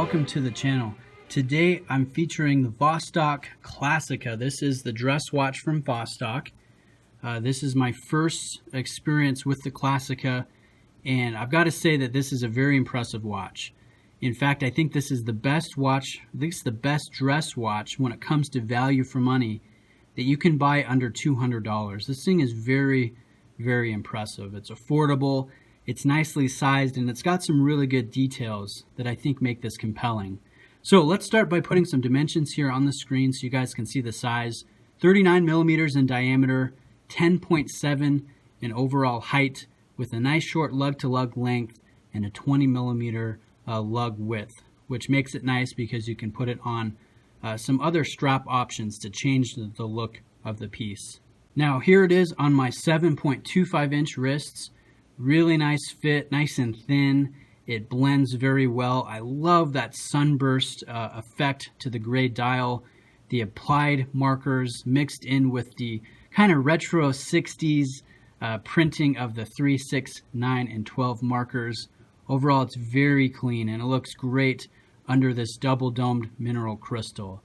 welcome to the channel. Today I'm featuring the Vostok Classica. This is the dress watch from Vostok. This is my first experience with the Classica, and I've got to say that this is a very impressive watch. In fact, I think this is the best watch, at least the best dress watch when it comes to value for money that you can buy under $200. This thing is very, very impressive. It's affordable, it's nicely sized, and it's got some really good details that I think make this compelling. So let's start by putting some dimensions here on the screen so you guys can see the size. 39 millimeters in diameter, 10.7 in overall height, with a nice short lug-to-lug length and a 20 millimeter lug width, which makes it nice because you can put it on some other strap options to change the look of the piece. Now here it is on my 7.25 inch wrists. Really nice fit, nice and thin. It blends very well. I love that sunburst effect to the gray dial. The applied markers mixed in with the kind of retro 60s printing of the 3, 6, 9, and 12 markers. Overall, it's very clean and it looks great under this double domed mineral crystal.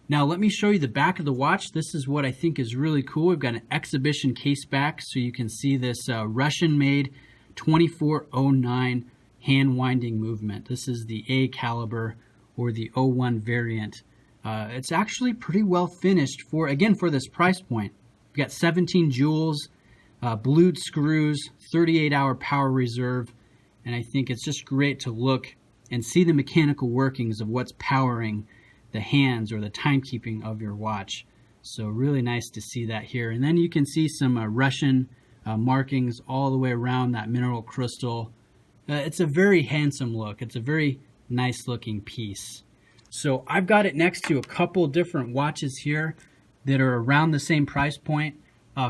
Now let me show you the back of the watch. This is what I think is really cool. We've got an exhibition case back so you can see this Russian-made 2409 hand winding movement. This is the A caliber or the 01 variant. It's actually pretty well finished for this price point. We've got 17 jewels, blued screws, 38-hour power reserve, and I think it's just great to look and see the mechanical workings of what's powering the hands or the timekeeping of your watch. So really nice to see that here. And then you can see some Russian markings all the way around that mineral crystal. It's a very handsome look. It's a very nice looking piece. So I've got it next to a couple different watches here that are around the same price point.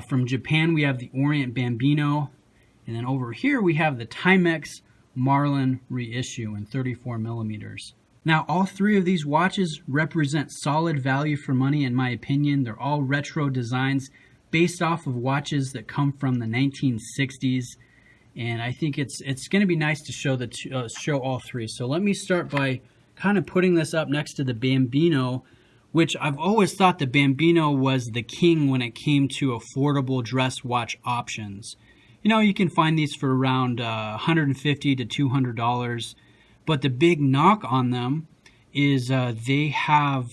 From Japan we have the Orient Bambino, and then over here we have the Timex Marlin reissue in 34 millimeters. Now, all three of these watches represent solid value for money in my opinion. They're all retro designs based off of watches that come from the 1960s, and I think it's going to be nice to show all three. So let me start by kind of putting this up next to the Bambino, which I've always thought the Bambino was the king when it came to affordable dress watch options. You know, you can find these for around $150 to $200. But the big knock on them is they have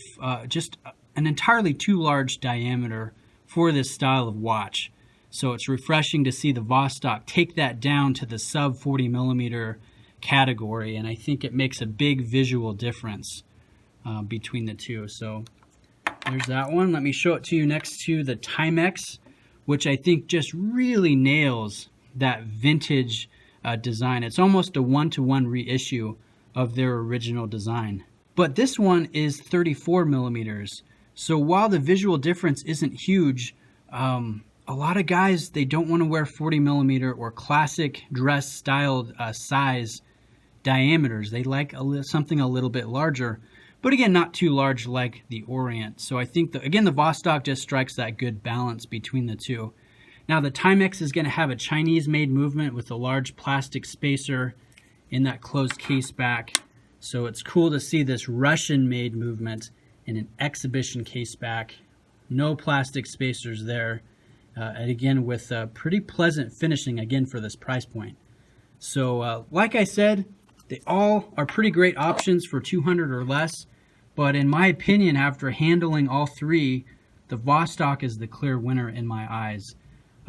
just an entirely too large diameter for this style of watch. So it's refreshing to see the Vostok take that down to the sub 40 millimeter category, and I think it makes a big visual difference between the two. So there's that one. Let me show it to you next to the Timex, which I think just really nails that vintage design. It's almost a one-to-one reissue of their original design. But this one is 34 millimeters. So while the visual difference isn't huge, a lot of guys, they don't want to wear 40 millimeter or classic dress styled size diameters. They like something a little bit larger, but again, not too large like the Orient. So I think, the Vostok just strikes that good balance between the two. Now the Timex is going to have a Chinese-made movement with a large plastic spacer in that closed case back. So it's cool to see this Russian-made movement in an exhibition case back. No plastic spacers there. And again, with pretty pleasant finishing, again, for this price point. So like I said, they all are pretty great options for $200 or less. But in my opinion, after handling all three, the Vostok is the clear winner in my eyes.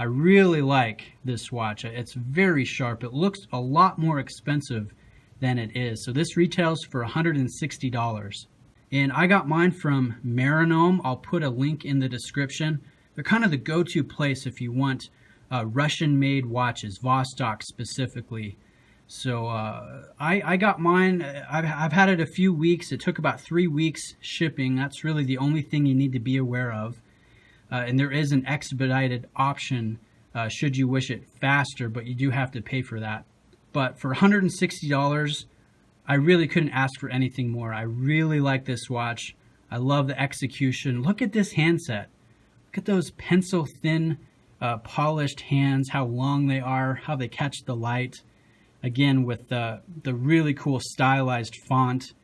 I really like this watch. It's very sharp. It looks a lot more expensive than it is. So this retails for $160. And I got mine from Marinome. I'll put a link in the description. They're kind of the go-to place if you want Russian-made watches, Vostok specifically. So I got mine. I've had it a few weeks. It took about 3 weeks shipping. That's really the only thing you need to be aware of. And there is an expedited option should you wish it faster, but you do have to pay for that. But for $160, I really couldn't ask for anything more. I really like this watch. I love the execution. Look at this handset. Look at those pencil-thin, polished hands, how long they are, how they catch the light. Again, with the really cool stylized font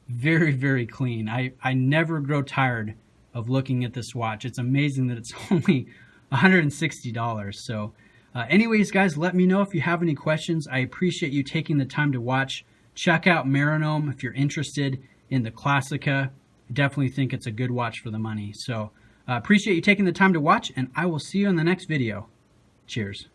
very, very clean. I never grow tired of looking at this watch. It's amazing that it's only $160. So anyways, guys, let me know if you have any questions. I appreciate you taking the time to watch. Check out Meronome if you're interested in the Classica. I definitely think it's a good watch for the money. So appreciate you taking the time to watch, and I will see you in the next video. Cheers.